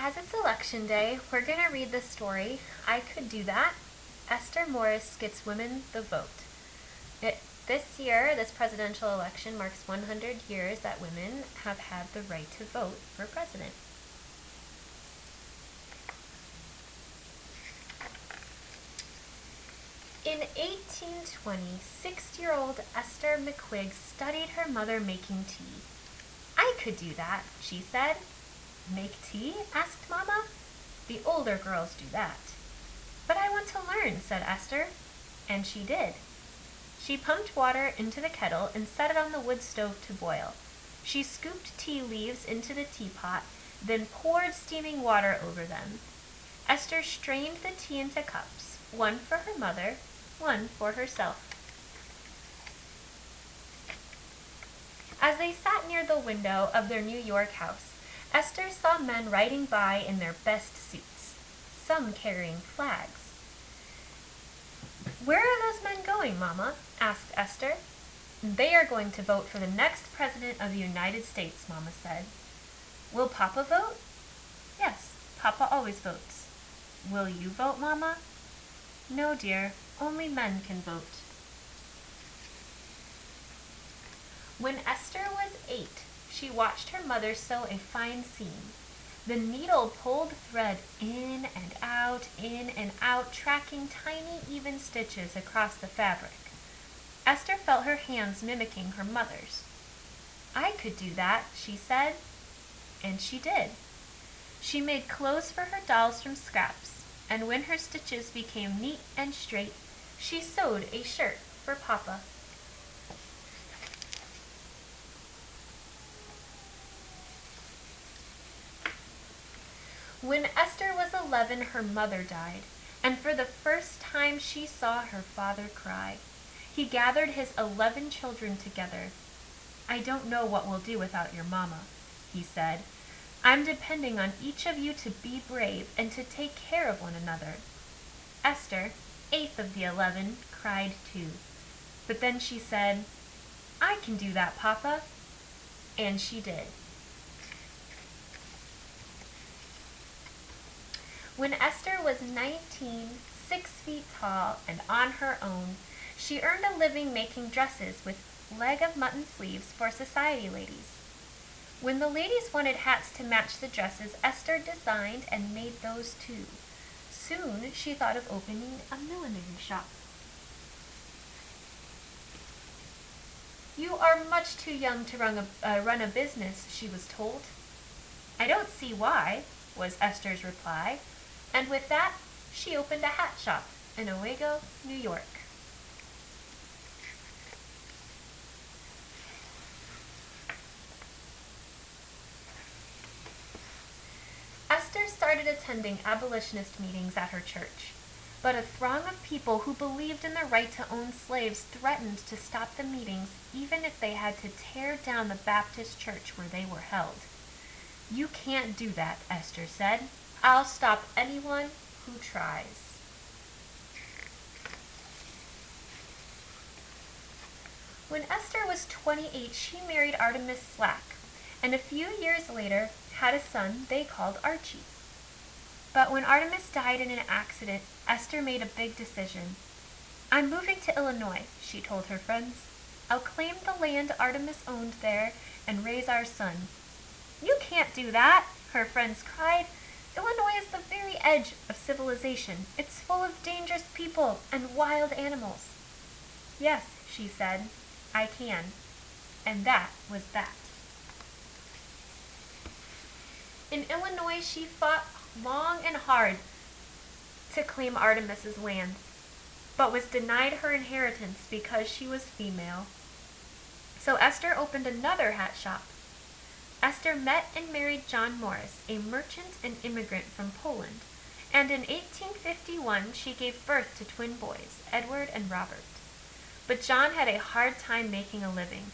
As it's election day, we're going to read the story, I Could Do That. Esther Morris Gets Women the Vote. This year, this presidential election marks 100 years that women have had the right to vote for president. In 1820, 6-year-old Esther McQuigg studied her mother making tea. I could do that, she said. Make tea? Asked Mama. The older girls do that. But I want to learn, said Esther. And she did. She pumped water into the kettle and set it on the wood stove to boil. She scooped tea leaves into the teapot, then poured steaming water over them. Esther strained the tea into cups, one for her mother, one for herself. As they sat near the window of their New York house, Esther saw men riding by in their best suits, some carrying flags. Where are those men going, Mama? Asked Esther. They are going to vote for the next president of the United States, Mama said. Will Papa vote? Yes, Papa always votes. Will you vote, Mama? No, dear, only men can vote. When Esther was 8, she watched her mother sew a fine seam. The needle pulled thread in and out, tracking tiny, even stitches across the fabric. Esther felt her hands mimicking her mother's. I could do that, she said. And she did. She made clothes for her dolls from scraps, and when her stitches became neat and straight, she sewed a shirt for Papa. When Esther was 11, her mother died, and for the first time she saw her father cry. He gathered his 11 children together. I don't know what we'll do without your mama, he said. I'm depending on each of you to be brave and to take care of one another. Esther, 8th of the 11, cried too. But then she said, I can do that, Papa. And she did. When Esther was 19, 6 feet tall, and on her own, she earned a living making dresses with leg of mutton sleeves for society ladies. When the ladies wanted hats to match the dresses, Esther designed and made those too. Soon she thought of opening a millinery shop. You are much too young to run a business, she was told. I don't see why, was Esther's reply. And with that, she opened a hat shop in Owego, New York. Esther started attending abolitionist meetings at her church, but a throng of people who believed in the right to own slaves threatened to stop the meetings even if they had to tear down the Baptist church where they were held. You can't do that, Esther said. I'll stop anyone who tries. When Esther was 28, she married Artemus Slack, and a few years later had a son they called Archie. But when Artemus died in an accident, Esther made a big decision. I'm moving to Illinois, she told her friends. I'll claim the land Artemus owned there and raise our son. You can't do that, her friends cried. Illinois is the very edge of civilization. It's full of dangerous people and wild animals. Yes, she said, I can. And that was that. In Illinois, she fought long and hard to claim Artemis's land, but was denied her inheritance because she was female. So Esther opened another hat shop. Esther met and married John Morris, a merchant and immigrant from Poland, and in 1851 she gave birth to twin boys, Edward and Robert. But John had a hard time making a living.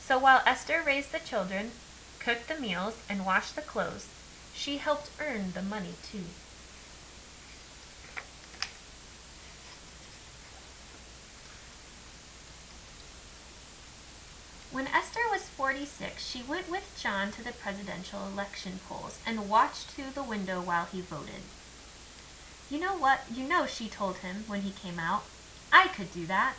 So while Esther raised the children, cooked the meals, and washed the clothes, she helped earn the money too. When Esther was 46, 6, she went with John to the presidential election polls and watched through the window while he voted. "You know what? You know," she told him when he came out. "I could do that."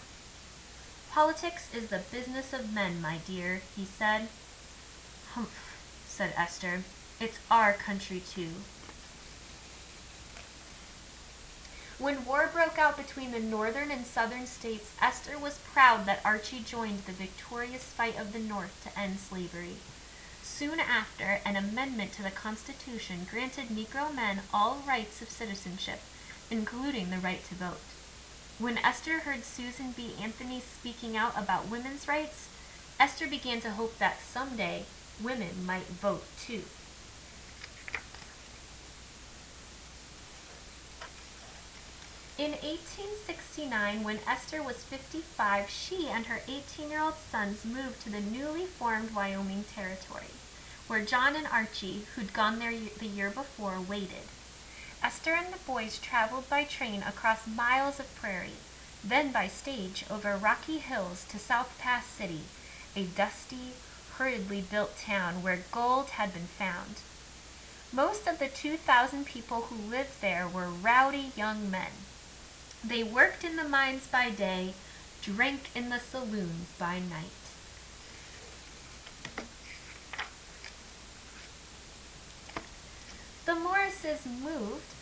"Politics is the business of men, my dear," he said. "Humph," said Esther. "It's our country, too." When war broke out between the northern and southern states, Esther was proud that Archie joined the victorious fight of the North to end slavery. Soon after, an amendment to the Constitution granted Negro men all rights of citizenship, including the right to vote. When Esther heard Susan B. Anthony speaking out about women's rights, Esther began to hope that someday women might vote too. In 1869, when Esther was 55, she and her 18-year-old sons moved to the newly formed Wyoming Territory, where John and Archie, who'd gone there the year before, waited. Esther and the boys traveled by train across miles of prairie, then by stage over rocky hills to South Pass City, a dusty, hurriedly built town where gold had been found. Most of the 2,000 people who lived there were rowdy young men. They worked in the mines by day, drank in the saloons by night. The Morrises moved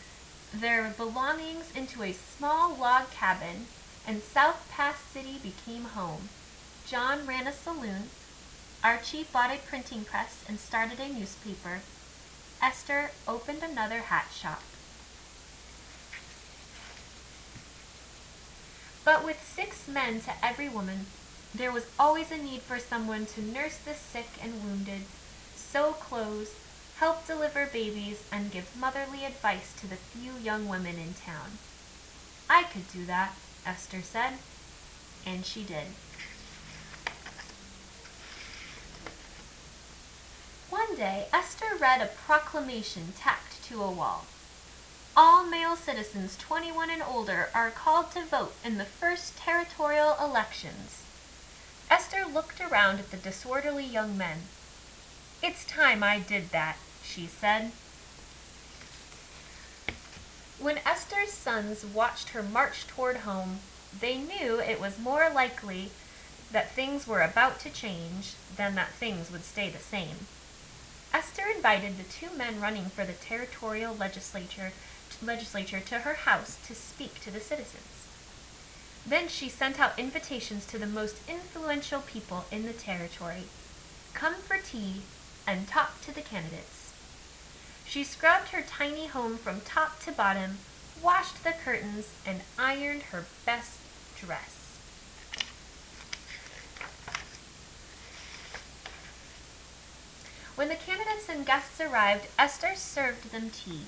their belongings into a small log cabin, and South Pass City became home. John ran a saloon. Archie bought a printing press and started a newspaper. Esther opened another hat shop. But with 6 men to every woman, there was always a need for someone to nurse the sick and wounded, sew clothes, help deliver babies, and give motherly advice to the few young women in town. "I could do that," Esther said, and she did. One day, Esther read a proclamation tacked to a wall. "All male citizens 21 and older are called to vote in the first territorial elections." Esther looked around at the disorderly young men. "It's time I did that," she said. When Esther's sons watched her march toward home, they knew it was more likely that things were about to change than that things would stay the same. Esther invited the 2 men running for the territorial legislature to her house to speak to the citizens. Then she sent out invitations to the most influential people in the territory. Come for tea and talk to the candidates. She scrubbed her tiny home from top to bottom, washed the curtains, and ironed her best dress. When the candidates and guests arrived, Esther served them tea.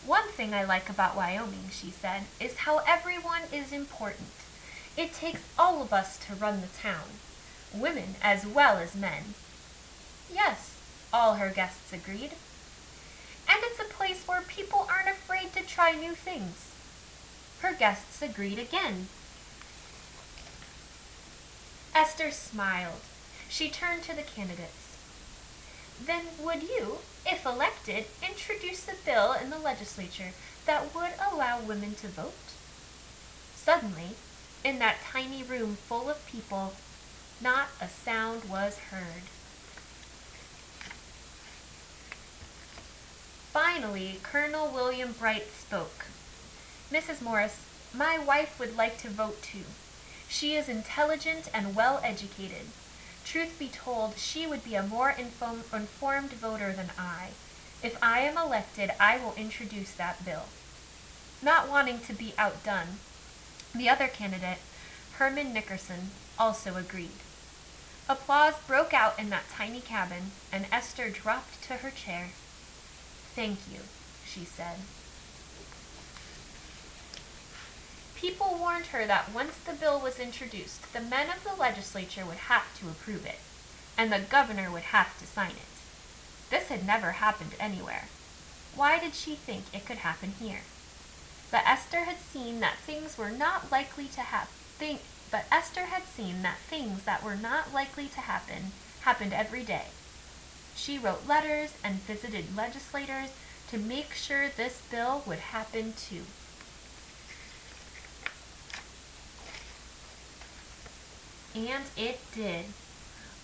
"One thing I like about Wyoming," she said, "is how everyone is important. It takes all of us to run the town, women as well as men." "Yes," all her guests agreed. "And it's a place where people aren't afraid to try new things." Her guests agreed again. Esther smiled. She turned to the candidates. "Then would you, if elected, introduce a bill in the legislature that would allow women to vote?" Suddenly, in that tiny room full of people, not a sound was heard. Finally, Colonel William Bright spoke. "Mrs. Morris, my wife would like to vote too. She is intelligent and well educated. Truth be told, she would be a more informed voter than I. If I am elected, I will introduce that bill." Not wanting to be outdone, the other candidate, Herman Nickerson, also agreed. Applause broke out in that tiny cabin, and Esther dropped to her chair. "Thank you," she said. People warned her that once the bill was introduced, the men of the legislature would have to approve it, and the governor would have to sign it. This had never happened anywhere. Why did she think it could happen here? But Esther had seen that things that were not likely to happen happened every day. She wrote letters and visited legislators to make sure this bill would happen too. And it did.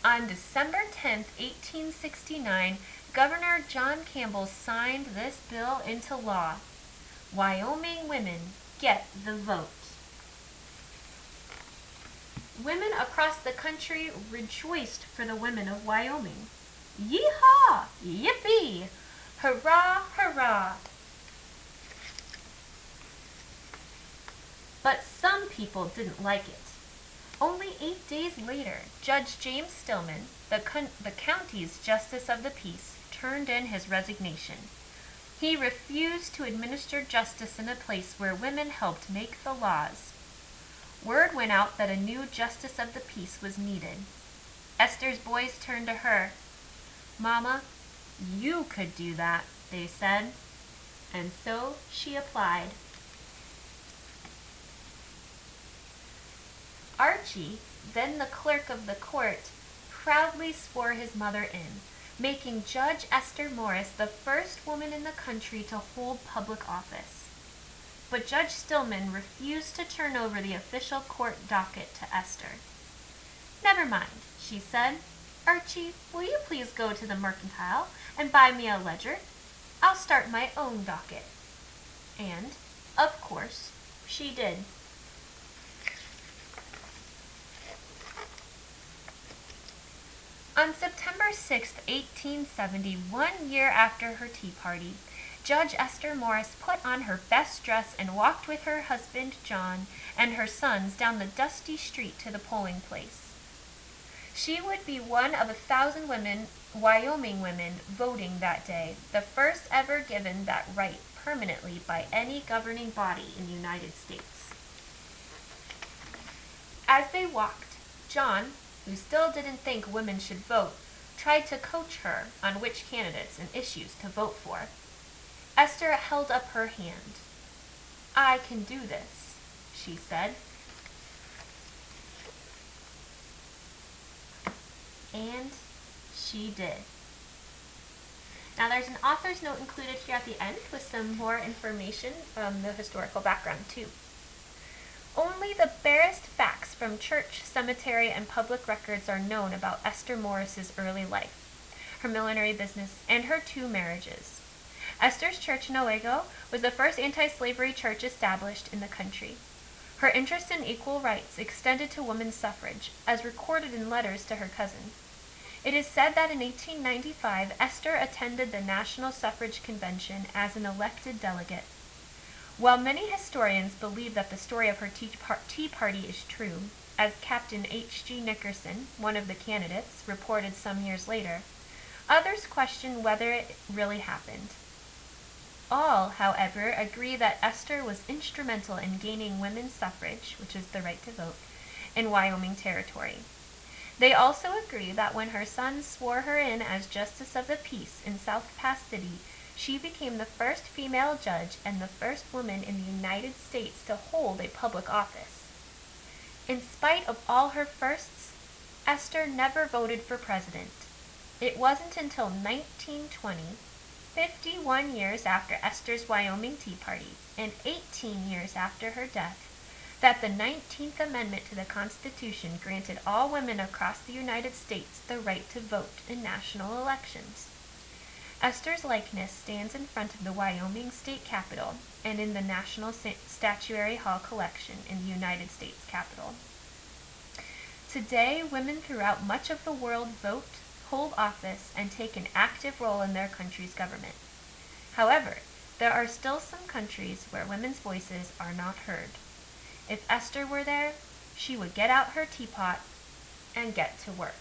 On December 10, 1869, Governor John Campbell signed this bill into law. Wyoming women get the vote. Women across the country rejoiced for the women of Wyoming. Yee-haw! Yippee! Hurrah! Hurrah! But some people didn't like it. Only 8 days later, Judge James Stillman, the county's Justice of the Peace, turned in his resignation. He refused to administer justice in a place where women helped make the laws. Word went out that a new Justice of the Peace was needed. Esther's boys turned to her. "Mama, you could do that," they said. And so she applied. Archie, then the clerk of the court, proudly swore his mother in, making Judge Esther Morris the first woman in the country to hold public office. But Judge Stillman refused to turn over the official court docket to Esther. "Never mind," she said. "Archie, will you please go to the mercantile and buy me a ledger? I'll start my own docket." And, of course, she did. On September 6, 1870, 1 year after her tea party, Judge Esther Morris put on her best dress and walked with her husband, John, and her sons down the dusty street to the polling place. She would be one of 1,000 women, Wyoming women, voting that day, the first ever given that right permanently by any governing body in the United States. As they walked, John, who still didn't think women should vote, tried to coach her on which candidates and issues to vote for. Esther held up her hand. "I can do this," she said. And she did. Now there's an author's note included here at the end with some more information from the historical background too. Only the barest facts from church, cemetery, and public records are known about Esther Morris's early life, her millinery business, and her 2 marriages. Esther's church in Owego was the first anti-slavery church established in the country. Her interest in equal rights extended to women's suffrage, as recorded in letters to her cousin. It is said that in 1895, Esther attended the National Suffrage Convention as an elected delegate. While many historians believe that the story of her tea party is true, as Captain H.G. Nickerson, one of the candidates, reported some years later, others question whether it really happened. All, however, agree that Esther was instrumental in gaining women's suffrage, which is the right to vote, in Wyoming Territory. They also agree that when her sons swore her in as Justice of the Peace in South Pass City, she became the first female judge and the first woman in the United States to hold a public office. In spite of all her firsts, Esther never voted for president. It wasn't until 1920, 51 years after Esther's Wyoming Tea Party, and 18 years after her death, that the 19th Amendment to the Constitution granted all women across the United States the right to vote in national elections. Esther's likeness stands in front of the Wyoming State Capitol and in the National Statuary Hall collection in the United States Capitol. Today, women throughout much of the world vote, hold office, and take an active role in their country's government. However, there are still some countries where women's voices are not heard. If Esther were there, she would get out her teapot and get to work.